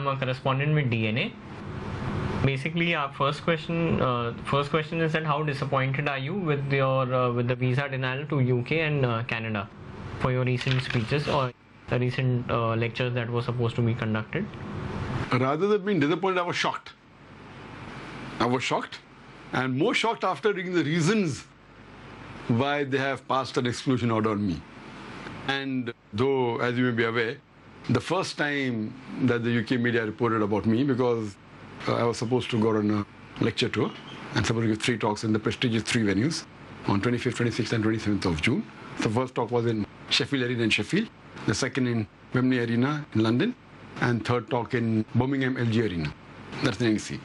I'm a correspondent with DNA. Basically, our first question is that how disappointed are you with your with the visa denial to UK and Canada for your recent speeches or the recent lectures that were supposed to be conducted? Rather than being disappointed, I was shocked. I was shocked, and more shocked after reading the reasons why they have passed an exclusion order on me. And though, as you may be aware, the first time that the UK media reported about me, because I was supposed to go on a lecture tour and supposed to give 3 talks in the prestigious 3 venues on 25th, 26th and 27th of June. The first talk was in Sheffield Arena in Sheffield, the second in Wembley Arena in London, and third talk in Birmingham LG Arena. That's in NEC.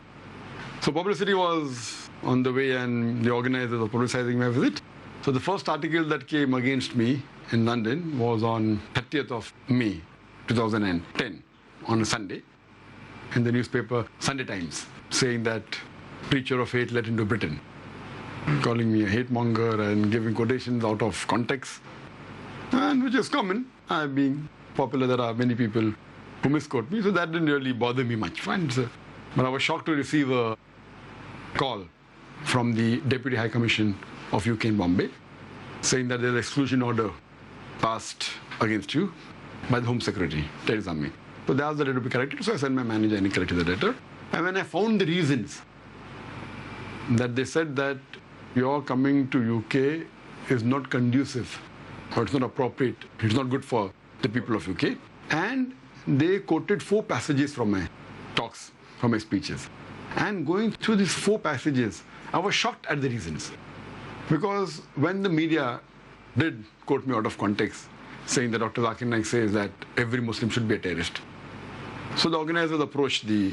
So publicity was on the way and the organizers were publicizing my visit. So the first article that came against me in London was on 30th of May 2010 on a Sunday in the newspaper Sunday Times, saying that preacher of hate let into Britain, calling me a hate monger and giving quotations out of context, and which is common. Being popular, there are many people who misquote me, so that didn't really bother me much. Fine, but I was shocked to receive a call from the Deputy High Commission of UK in Bombay, saying that there's an exclusion order passed against you by the Home Secretary, Theresa May. So they asked the letter to be corrected, so I sent my manager and he corrected the letter. And when I found the reasons, that they said that your coming to UK is not conducive, or it's not appropriate, it's not good for the people of UK. And they quoted 4 passages from my talks, from my speeches. And going through these 4 passages, I was shocked at the reasons. Because when the media did quote me out of context, saying that Dr. Zakir Naik says that every Muslim should be a terrorist. So the organizers approached the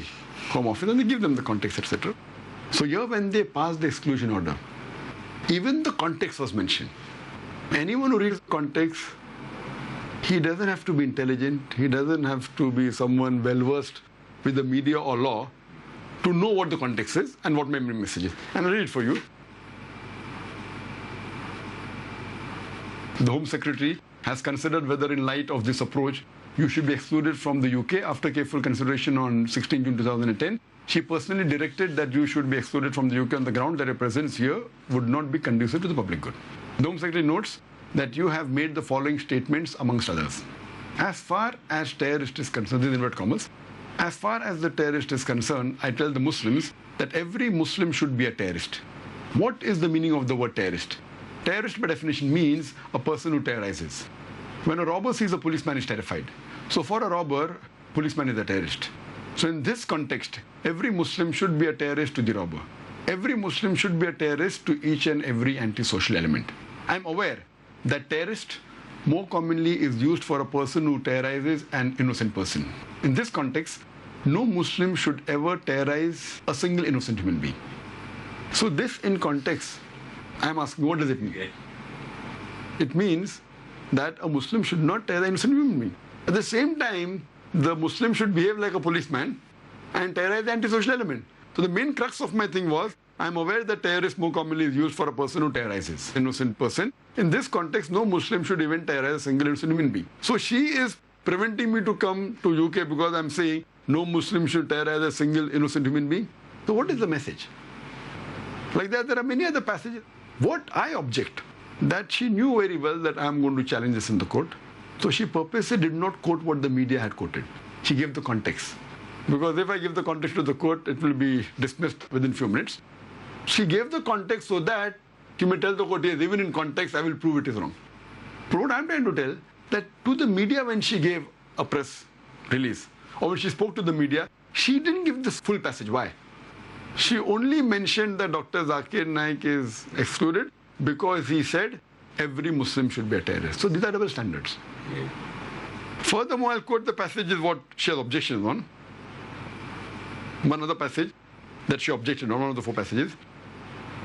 Home Office and they give them the context, etc. So here when they passed the exclusion order, even the context was mentioned. Anyone who reads context, he doesn't have to be intelligent, he doesn't have to be someone well-versed with the media or law to know what the context is and what my message is. And I'll read it for you. The Home Secretary has considered whether in light of this approach you should be excluded from the UK. After careful consideration on 16 June 2010, she personally directed that you should be excluded from the UK on the ground that your presence here would not be conducive to the public good. The Home Secretary notes that you have made the following statements amongst others. As far as terrorist is concerned, this is inverted commas, as far as the terrorist is concerned, I tell the Muslims that every Muslim should be a terrorist. What is the meaning of the word terrorist? Terrorist by definition means a person who terrorizes. When a robber sees a policeman, he is terrified. So for a robber, policeman is a terrorist. So in this context, every Muslim should be a terrorist to the robber. Every Muslim should be a terrorist to each and every anti-social element. I am aware that terrorist more commonly is used for a person who terrorizes an innocent person. In this context, no Muslim should ever terrorize a single innocent human being. So this in context, I am asking, what does it mean? It means that a Muslim should not terrorize an innocent human being. At the same time, the Muslim should behave like a policeman and terrorize the antisocial element. So the main crux of my thing was, I am aware that terrorist more commonly is used for a person who terrorizes an innocent person. In this context, no Muslim should even terrorize a single innocent human being. So she is preventing me to come to UK because I am saying no Muslim should terrorize a single innocent human being. So what is the message? Like that, there are many other passages. What I object, that she knew very well that I am going to challenge this in the court. So she purposely did not quote what the media had quoted. She gave the context. Because if I give the context to the court, it will be dismissed within few minutes. She gave the context so that she may tell the court, yes, even in context, I will prove it is wrong. But what I am trying to tell, that to the media when she gave a press release, or when she spoke to the media, she didn't give this full passage. Why? She only mentioned that Dr. Zakir Naik is excluded because he said every Muslim should be a terrorist. So these are double standards. Yeah. Furthermore, I'll quote the passages what she has objections on. One other passage that she objected on, one of the 4 passages,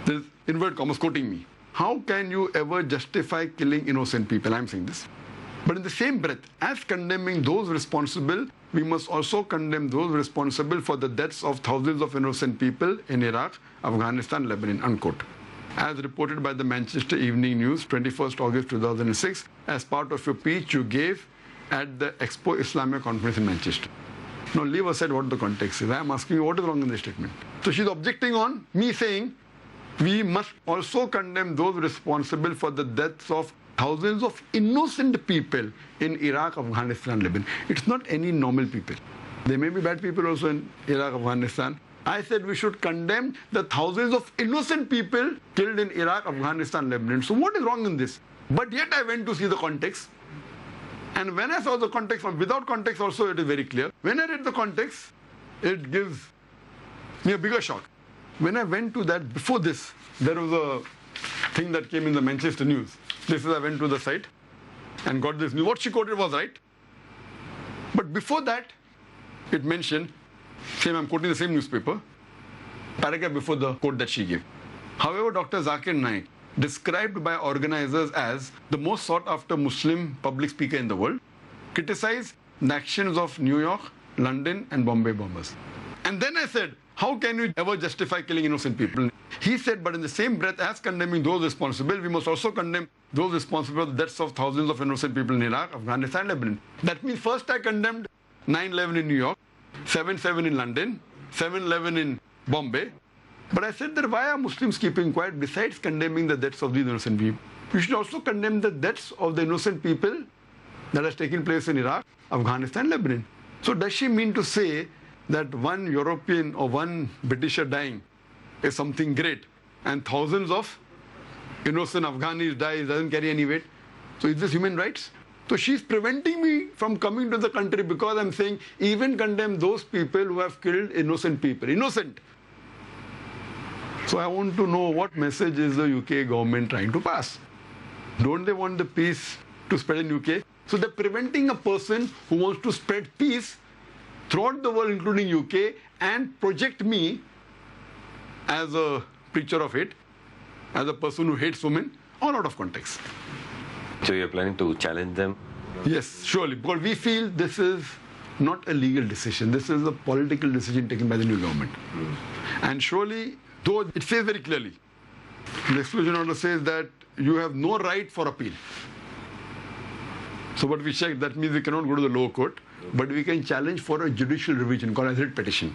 there's inverted commas quoting me. How can you ever justify killing innocent people? I'm saying this. But in the same breath, as condemning those responsible, we must also condemn those responsible for the deaths of thousands of innocent people in Iraq, Afghanistan, Lebanon, unquote. As reported by the Manchester Evening News, 21st August 2006, as part of a speech you gave at the Expo Islamic Conference in Manchester. No, leave aside what the context is. I am asking you what is wrong in this statement. So she's objecting on me saying we must also condemn those responsible for the deaths of thousands of innocent people in Iraq, Afghanistan, Lebanon. It's not any normal people. There may be bad people also in Iraq, Afghanistan. I said we should condemn the thousands of innocent people killed in Iraq, Afghanistan, Lebanon. So what is wrong in this? But yet I went to see the context. And when I saw the context, without context also it is very clear. When I read the context, it gives me a bigger shock. When I went to that, before this, there was a thing that came in the Manchester News. This is, I went to the site and got this news. What she quoted was right. But before that, it mentioned, I'm quoting the same newspaper, paragraph before the quote that she gave. However, Dr. Zakir Naik, described by organizers as the most sought after Muslim public speaker in the world, criticized the actions of New York, London and Bombay bombers. And then I said, how can you ever justify killing innocent people? He said, but in the same breath as condemning those responsible, we must also condemn those responsible for the deaths of thousands of innocent people in Iraq, Afghanistan, Lebanon. That means first I condemned 9/11 in New York, 7/7 in London, 7/11 in Bombay. But I said that why are Muslims keeping quiet besides condemning the deaths of these innocent people? We should also condemn the deaths of the innocent people that has taken place in Iraq, Afghanistan, Lebanon. So does she mean to say that one European or one Britisher dying is something great and thousands of innocent Afghanis die doesn't carry any weight? So is this human rights? So she's preventing me from coming to the country because I'm saying even condemn those people who have killed innocent people. Innocent. So I want to know what message is the UK government trying to pass? Don't they want the peace to spread in UK? So they're preventing a person who wants to spread peace throughout the world, including UK, and project me as a preacher of hate, as a person who hates women, all out of context. So you're planning to challenge them? Yes, surely, because we feel this is not a legal decision. This is a political decision taken by the new government. And surely, though it says very clearly, the exclusion order says that you have no right for appeal. So what we checked, that means we cannot go to the lower court, but we can challenge for a judicial revision called as writ petition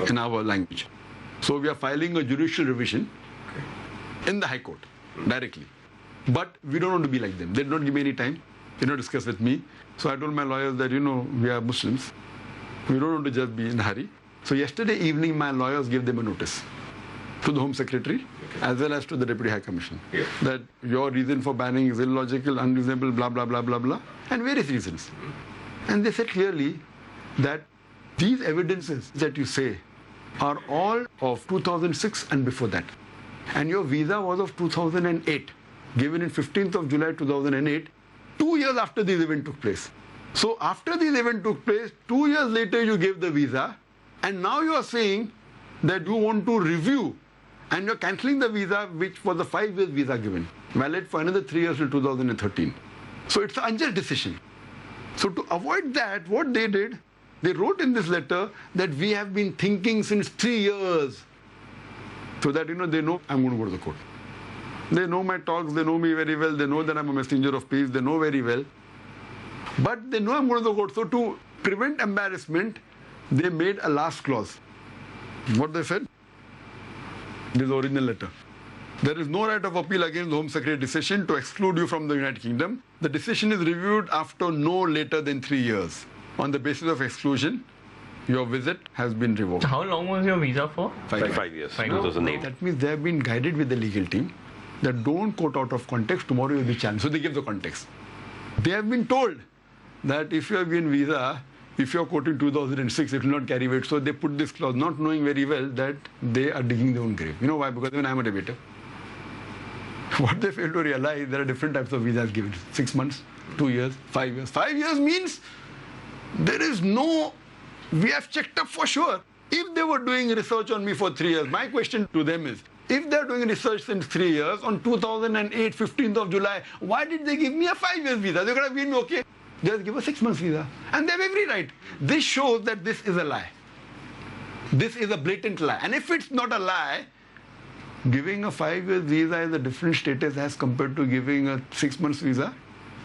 in our language. So we are filing a judicial revision in the High Court directly. But we don't want to be like them. They did not give me any time. They did not discuss with me. So I told my lawyers that, we are Muslims. We don't want to just be in a hurry. So yesterday evening, my lawyers gave them a notice to the Home Secretary as well as to the Deputy High Commission that your reason for banning is illogical, unreasonable, blah, blah, blah, blah, blah, and various reasons. And they said clearly that these evidences that you say are all of 2006 and before that. And your visa was of 2008, given in 15th of July 2008, 2 years after this event took place. So after this event took place, 2 years later you gave the visa, and now you are saying that you want to review and you're cancelling the visa which was a 5 years visa given, valid for another 3 years till 2013. So it's an unjust decision. So to avoid that, what they did, they wrote in this letter that we have been thinking since 3 years. So that, they know I'm going to go to the court. They know my talks, they know me very well, they know that I'm a messenger of peace, they know very well. But they know I'm going to the court. So to prevent embarrassment, they made a last clause. What they said? This is the original letter. There is no right of appeal against the Home Secretary decision to exclude you from the United Kingdom. The decision is reviewed after no later than 3 years. On the basis of exclusion, your visit has been revoked. How long was your visa for? 5 years, 2008. That means they have been guided with the legal team that don't quote out of context, tomorrow you'll be challenged. So they give the context. They have been told that if you have been visa, if you are quoting 2006, it will not carry weight. So they put this clause, not knowing very well that they are digging their own grave. You know why? Because when I'm a debater, what they fail to realize, there are different types of visas given. 6 months, 2 years, 5 years. 5 years means there is no, we have checked up for sure. If they were doing research on me for 3 years, my question to them is, if they're doing research since 3 years, on 2008, 15th of July, why did they give me a 5 years visa? They could have given me, okay, just give a 6 months visa. And they have every right. This shows that this is a lie. This is a blatant lie. And if it's not a lie, giving a 5 years visa is a different status as compared to giving a 6 months visa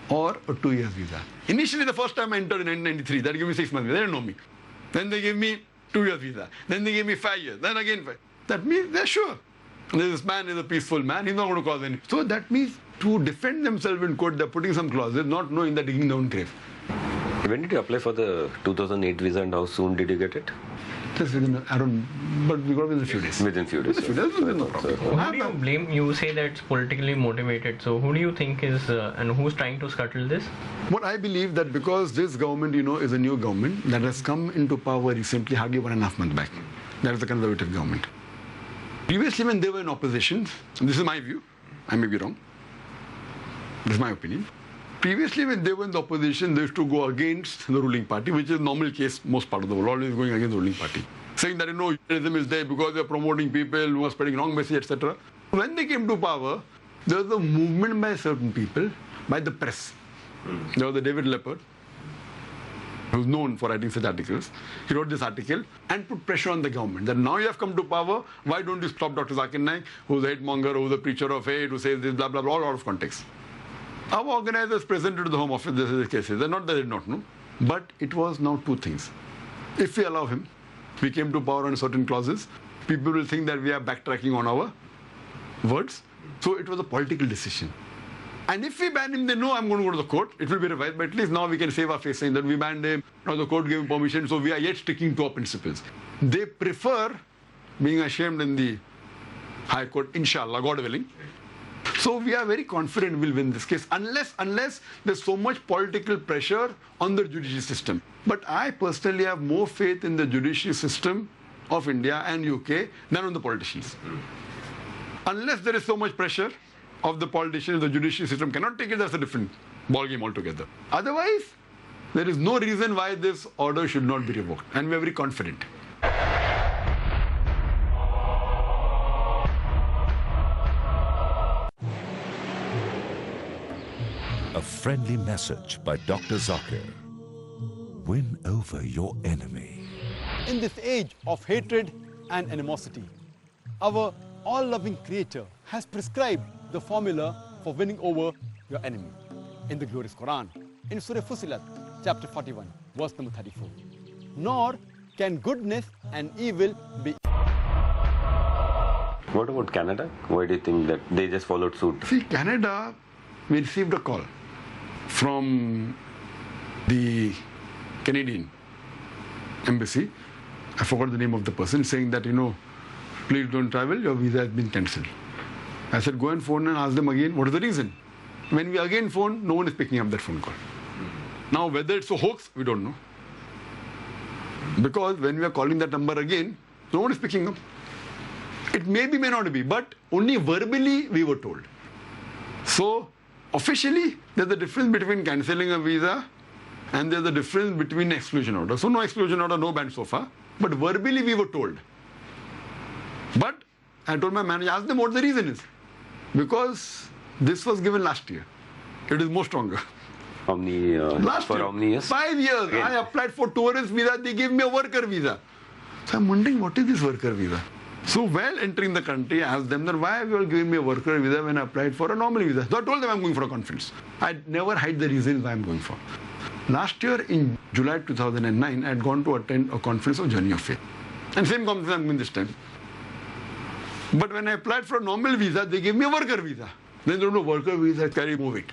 or a 2 years visa. Initially, the first time I entered in 1993, they gave me 6 months visa. They didn't know me. Then they gave me 2 years visa. Then they gave me 5 years. Then again 5. That means they're sure. This man is a peaceful man. He's not going to cause any. So that means to defend themselves in court, they're putting some clauses, not knowing they're digging down grave. When did you apply for the 2008 visa and how soon did you get it? Just within, but we got within a few days. Within few days. Within no problem. Who do you blame? You say that it's politically motivated. So who do you think is and who's trying to scuttle this? What I believe that because this government, is a new government that has come into power recently, hardly 1.5 months back. That is the Conservative government. Previously, when they were in opposition, this is my view, I may be wrong. This is my opinion. Previously, when they were in the opposition, they used to go against the ruling party, which is a normal case most part of the world, always going against the ruling party. Saying that, unionism is there because they're promoting people who are spreading wrong message, etc. When they came to power, there was a movement by certain people, by the press. There was the David Leppard, who's known for writing such articles. He wrote this article and put pressure on the government that now you have come to power, why don't you stop Dr. Zakir Naik, who's a hate monger, who's a preacher of hate, who says this, blah, blah, blah, all out of context. Our organizers presented to the Home Office these cases. They're not that they did not know. But it was now two things. If we allow him, we came to power on certain clauses, people will think that we are backtracking on our words. So it was a political decision. And if we ban him, they know I'm going to go to the court. It will be revised, but at least now we can save our face saying that we banned him. Now the court gave him permission, so we are yet sticking to our principles. They prefer being ashamed in the High Court, inshallah, God willing. So we are very confident we'll win this case unless there's so much political pressure on the judicial system. But I personally have more faith in the judicial system of India and UK than on the politicians. Unless there is so much pressure of the politicians, the judicial system cannot take it, that's a different ballgame altogether. Otherwise, there is no reason why this order should not be revoked. And we are very confident. A friendly message by Dr. Zakir. Win over your enemy. In this age of hatred and animosity, our all-loving Creator has prescribed the formula for winning over your enemy in the glorious Quran, in Surah Fussilat, chapter 41, verse number 34. Nor can goodness and evil be. What about Canada? Why do you think that they just followed suit? See, Canada, we received a call from the Canadian embassy. I forgot the name of the person, saying that, please don't travel, your visa has been cancelled. I said, go and phone and ask them again, what is the reason? When we again phone, no one is picking up that phone call. Now, whether it's a hoax, we don't know. Because when we are calling that number again, no one is picking up. It may be, may not be, but only verbally we were told. So, officially, there's a difference between cancelling a visa and there's a difference between exclusion order. So, no exclusion order, no ban so far. But verbally we were told. But I told my manager, ask them what the reason is. Because this was given last year. It is more stronger. How many, Last year, how many years? 5 years. Again. I applied for tourist visa, they gave me a worker visa. So I'm wondering, what is this worker visa? So while entering the country, I asked them that why have you all given me a worker visa when I applied for a normal visa? So I told them I'm going for a conference. I never hide the reasons why I'm going for. Last year in July 2009, I had gone to attend a conference on Journey of Faith. And same conference I'm going this time. But when I applied for a normal visa, they gave me a worker visa. Then they don't know worker visas carry more weight.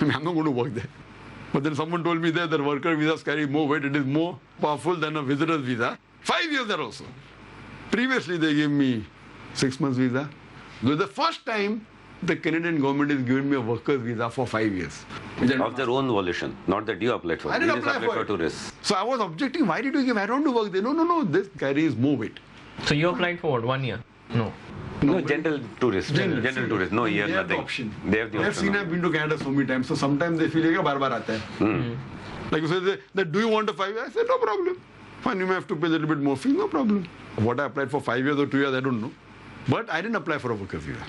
I'm not going to work there. But then someone told me there that worker visas carry more weight. It is more powerful than a visitor's visa. 5 years there also. Previously, they gave me 6 months visa. This is the first time the Canadian government is giving me a worker's visa for 5 years. Of their own volition, not that you applied for. I didn't You just apply applied for for it. tourists. So I was objecting, why did you give? I don't want to work there. No, this carries more weight. So you applied for what, 1 year? No. No, general tourist. General tourist. No year, They have the nothing. option. They have the I've option. seen, I've been to Canada so many times, so sometimes they feel like, bar aata hai. Like you say, that do you want a 5 years? I said, no problem. Fine, you may have to pay a little bit more fee, no problem. What I applied for 5 years or 2 years, I don't know. But I didn't apply for a worker visa.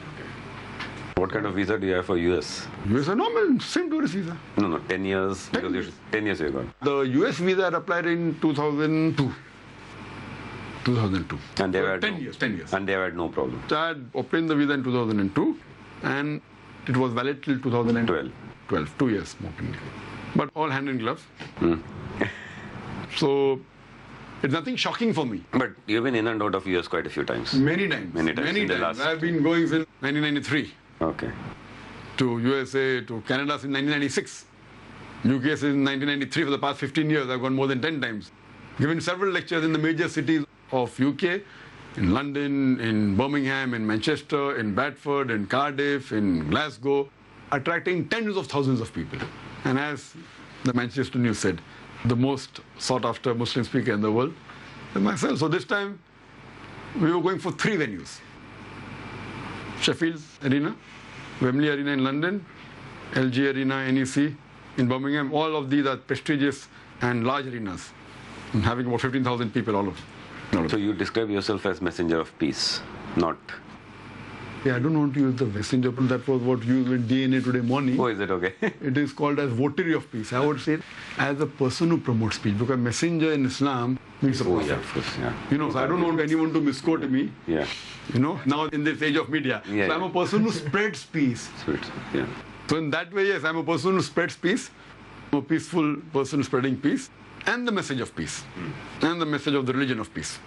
What kind of visa do you have for US? US are normal, same tourist visa. No, 10 years. 10 Because years. 10 years you got. The US visa I applied in 2002. 2002. And they So had 10 years, 10 years. And they had no problem. So I had obtained the visa in 2002 and it was valid till 2012. 2 years more. But all hand in glove. So It's nothing shocking for me. But you've been in and out of US quite a few times. Many times. Many times in the last- I've been going since 1993 Okay. to USA, to Canada since 1996. UK since 1993. For the past 15 years, I've gone more than 10 times. Given several lectures in the major cities of UK, in London, in Birmingham, in Manchester, in Bradford, in Cardiff, in Glasgow, attracting tens of thousands of people. And as the Manchester News said, the most sought after Muslim speaker in the world is myself. So this time, we were going for 3 venues. Sheffield Arena, Wembley Arena in London, LG Arena, NEC in Birmingham. All of these are prestigious and large arenas, and having about 15,000 people all of them. So you describe yourself as messenger of peace, not... Yeah, I don't want to use the messenger, but that was what used in DNA today morning. Oh, is it okay? It is called as votary of peace. I would say as a person who promotes peace, because messenger in Islam means a Oh, prophet. yeah, of course, yeah. You know, so I don't want anyone to misquote me. Yeah. You know, now in this age of media. Yeah, So I'm a yeah. person who spreads peace. Sweet. Yeah. So in that way, yes, I'm a person who spreads peace. I'm a peaceful person spreading peace and the message of peace and the message of the religion of peace.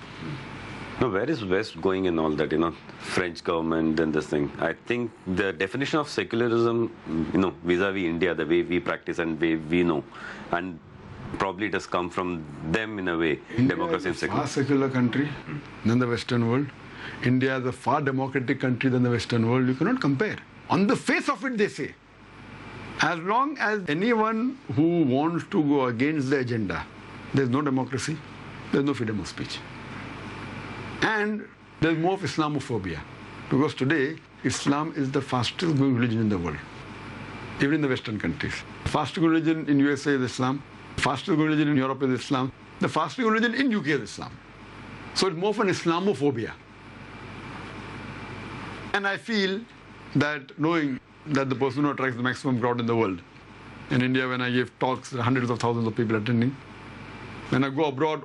Now, where is West going in all that, French government and this thing? I think the definition of secularism, vis-a-vis India, the way we practice and way we know, and probably it has come from them in a way, democracy and India is a secular. far secular country than the Western world. India is a far democratic country than the Western world. You cannot compare. On the face of it, they say, as long as anyone who wants to go against the agenda, there's no democracy, there's no freedom of speech. And there's more of Islamophobia. Because today, Islam is the fastest growing religion in the world, even in the Western countries. The fastest growing religion in USA is Islam. The fastest growing religion in Europe is Islam. The fastest growing religion in UK is Islam. So it's more of an Islamophobia. And I feel that knowing that the person who attracts the maximum crowd in the world, in India when I give talks, there are hundreds of thousands of people attending. When I go abroad,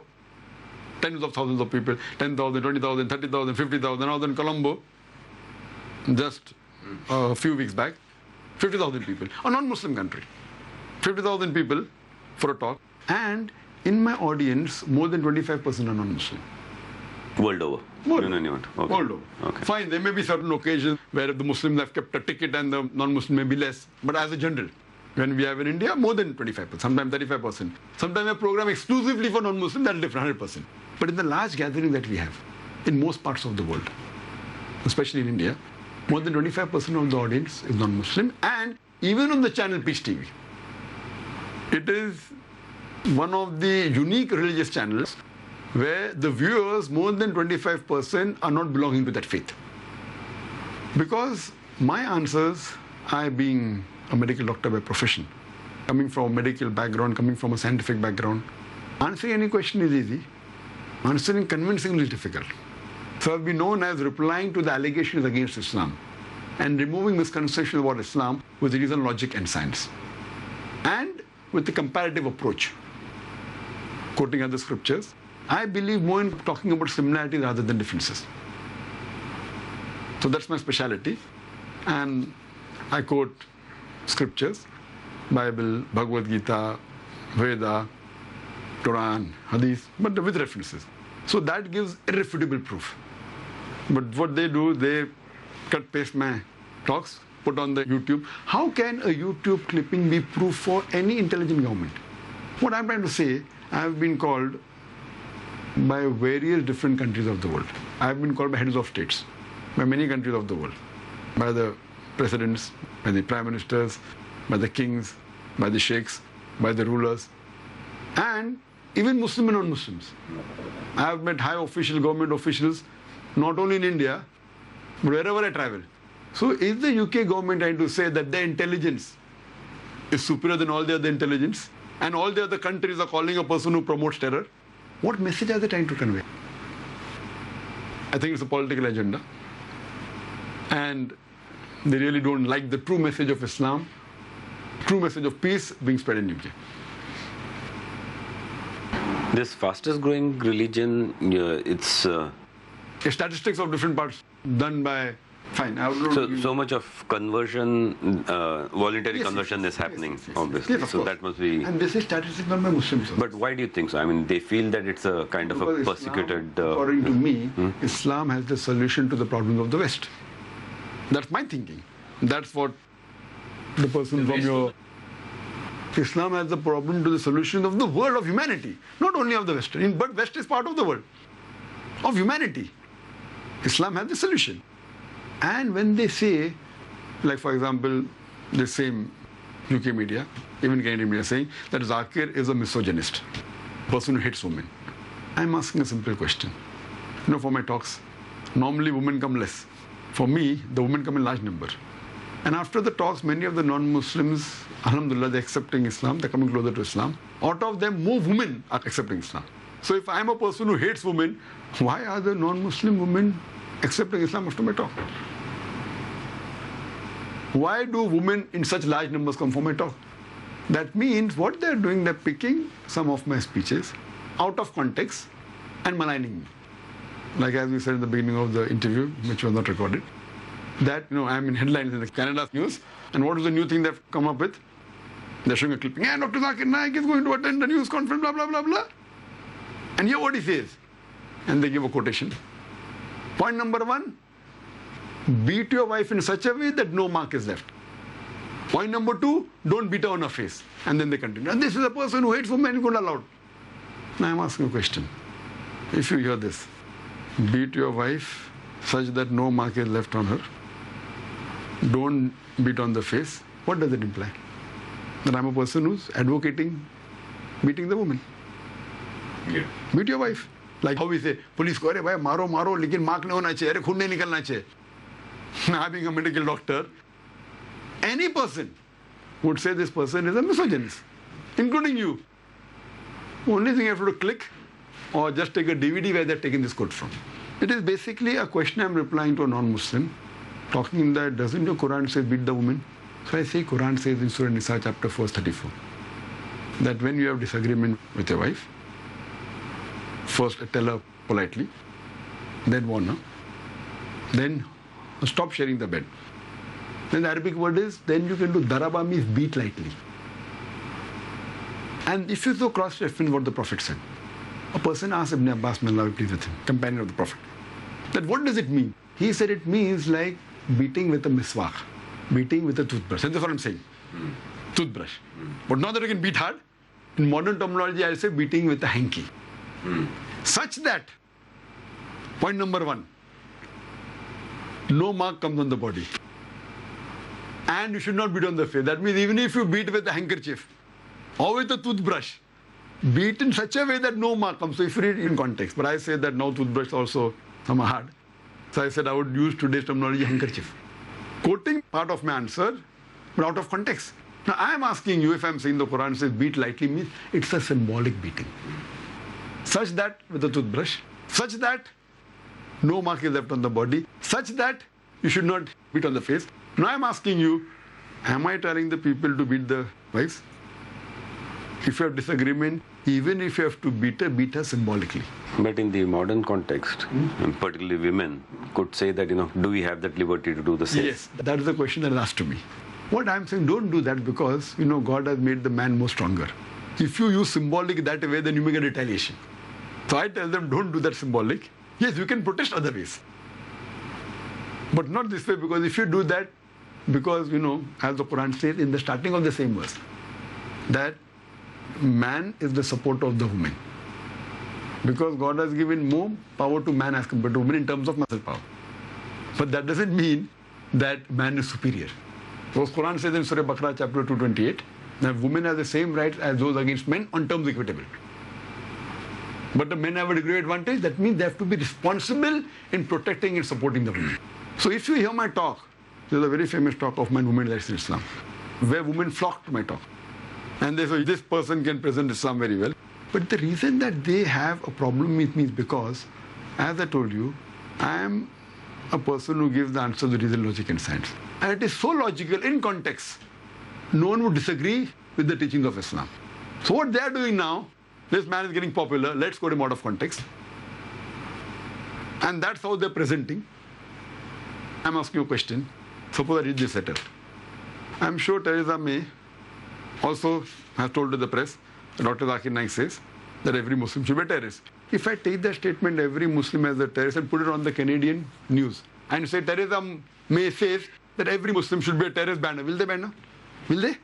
tens of thousands of people, 10,000, 20,000, 30,000, 50,000. I was in Colombo just a few weeks back, 50,000 people, a non-Muslim country, 50,000 people for a talk. And in my audience, more than 25% are non-Muslim. World over. World Okay. World over. Okay. Fine, there may be certain occasions where the Muslims have kept a ticket and the non-Muslim may be less. But as a general, when we have in India, more than 25%, sometimes 35%. Sometimes a program exclusively for non-Muslim, that's different, 100%. But in the large gathering that we have, in most parts of the world, especially in India, more than 25% of the audience is non-Muslim. And even on the channel Peace TV, it is one of the unique religious channels where the viewers, more than 25%, are not belonging to that faith. Because my answers, I being a medical doctor by profession, coming from a medical background, coming from a scientific background, answering any question is easy. Answering convincingly is difficult. So I've been known as replying to the allegations against Islam and removing misconceptions about Islam with reason, logic and science. And with the comparative approach, quoting other scriptures. I believe more in talking about similarities rather than differences. So that's my specialty. And I quote scriptures, Bible, Bhagavad Gita, Veda, Quran, Hadith, but with references. So that gives irrefutable proof. But what they do, they cut paste my talks, put on the YouTube. How can a YouTube clipping be proof for any intelligent government? What I'm trying to say, I have been called by various different countries of the world. I have been called by heads of states, by many countries of the world, by the presidents, by the prime ministers, by the kings, by the sheikhs, by the rulers, and even Muslim and non-Muslims. I have met high official government officials, not only in India, but wherever I travel. So is the UK government trying to say that their intelligence is superior than all the other intelligence, and all the other countries are calling a person who promotes terror? What message are they trying to convey? I think it's a political agenda. And they really don't like the true message of Islam, true message of peace being spread in UK. This fastest growing religion, it's... Statistics of different parts done by Fine. I would not So, give- so much of conversion, voluntary Yes, conversion yes, is happening, yes, yes, yes. obviously. Yes, of So course. that must be. And this is statistic not by Muslims. also. But why do you think so? I mean, they feel that it's a kind of a Because persecuted. Islam, according to me, Islam has the solution to the problems of the West. That's my thinking. That's what the person from your... Islam has the problem to the solution of the world of humanity, not only of the Western, but West is part of the world, of humanity. Islam has the solution. And when they say, like for example, the same UK media, even Canadian media saying that Zakir is a misogynist, person who hates women. I'm asking a simple question. You know, for my talks, normally women come less. For me, the women come in large number. And after the talks, many of the non-Muslims, alhamdulillah, they're accepting Islam, they're coming closer to Islam. Out of them, more women are accepting Islam. So if I'm a person who hates women, why are the non-Muslim women accepting Islam after my talk? Why do women in such large numbers come for my talk? That means what they're doing, they're picking some of my speeches out of context and maligning me. Like as we said in the beginning of the interview, which was not recorded, that, you know, I'm in headlines in the Canada news, and what is the new thing they've come up with? They're showing a clipping, and Dr. Zakir Naik is going to attend the news conference, blah, blah, blah, blah. And here what he says, and they give a quotation. Point number 1, beat your wife in such a way that no mark is left. Point number 2, don't beat her on her face. And then they continue. And this is a person who hates women, is going to allow it. Now I'm asking a question. If you hear this, beat your wife such that no mark is left on her, don't beat on the face, what does it imply? That I'm a person who's advocating beating the woman. Yeah. Beat your wife. Like how we say, police ko, "Arey bhai, maro, maro, lekin mark nahi hona chahiye, arey khun nahi nikalna chahiye." Now, being a medical doctor, any person would say this person is a misogynist, including you. Only thing you have to do, click or just take a DVD where they're taking this quote from. It is basically a question I'm replying to a non-Muslim, talking that doesn't your Quran say beat the woman? So I say Quran says in Surah Nisa chapter 4, 34, that when you have disagreement with your wife, first tell her politely, then warn her, then stop sharing the bed. Then the Arabic word is, then you can do daraba, means beat lightly. And if you so cross-reference what the Prophet said, a person asked Ibn Abbas, may Allah be pleased with him, companion of the Prophet, that what does it mean? He said it means like beating with a miswak, beating with a toothbrush. That's what I'm saying. Toothbrush. But not that you can beat hard. In modern terminology, I say beating with a hanky. Such that, point number 1, no mark comes on the body. And you should not beat on the face. That means even if you beat with a handkerchief or with a toothbrush, beat in such a way that no mark comes. So if you read in context, but I say that now toothbrush also some are hard. So I said I would use today's terminology, handkerchief. Quoting part of my answer, but out of context. Now I am asking you, if I am saying the Quran says beat lightly, means it's a symbolic beating. Such that with a toothbrush, such that no mark is left on the body, such that you should not beat on the face. Now I am asking you, am I telling the people to beat the wives? If you have disagreement, even if you have to beat her symbolically. But in the modern context, and particularly women, could say that, do we have that liberty to do the same? Yes, that is the question that is asked to me. What I am saying, don't do that because, God has made the man more stronger. If you use symbolic that way, then you may get retaliation. So I tell them, don't do that symbolic. Yes, you can protest other ways. But not this way, because if you do that, because, as the Quran says in the starting of the same verse, that man is the support of the woman. Because God has given more power to man as compared to women in terms of muscle power. But that doesn't mean that man is superior. Because Quran says in Surah Baqarah chapter 228, that women have the same rights as those against men on terms equitable. But the men have a degree of advantage, that means they have to be responsible in protecting and supporting the women. So if you hear my talk, there's a very famous talk of mine, Women Rights in Islam, where women flock to my talk. And they say, this person can present Islam very well. But the reason that they have a problem with me is because, as I told you, I am a person who gives the answer with reason, logic and science. And it is so logical in context. No one would disagree with the teachings of Islam. So what they are doing now, this man is getting popular, let's quote him out of context. And that's how they're presenting. I'm asking you a question. Suppose I read this letter. I'm sure Theresa May also has told to the press, Dr. Zakir Naik says, that every Muslim should be a terrorist. If I take that statement, every Muslim as a terrorist, and put it on the Canadian news, and say Theresa May says that every Muslim should be a terrorist banner, will they ban her? Will they?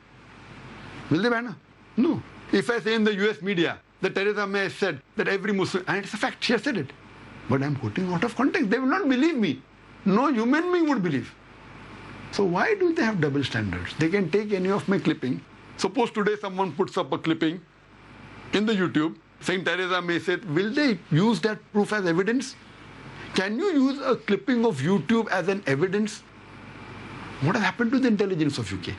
Will they ban her? No. If I say in the US media that Theresa May said that every Muslim, and it's a fact, she has said it, but I'm quoting out of context, they will not believe me. No human being would believe. So why do they have double standards? They can take any of my clipping. Suppose today someone puts up a clipping in the YouTube saying Theresa May said, will they use that proof as evidence? Can you use a clipping of YouTube as an evidence? What has happened to the intelligence of UK?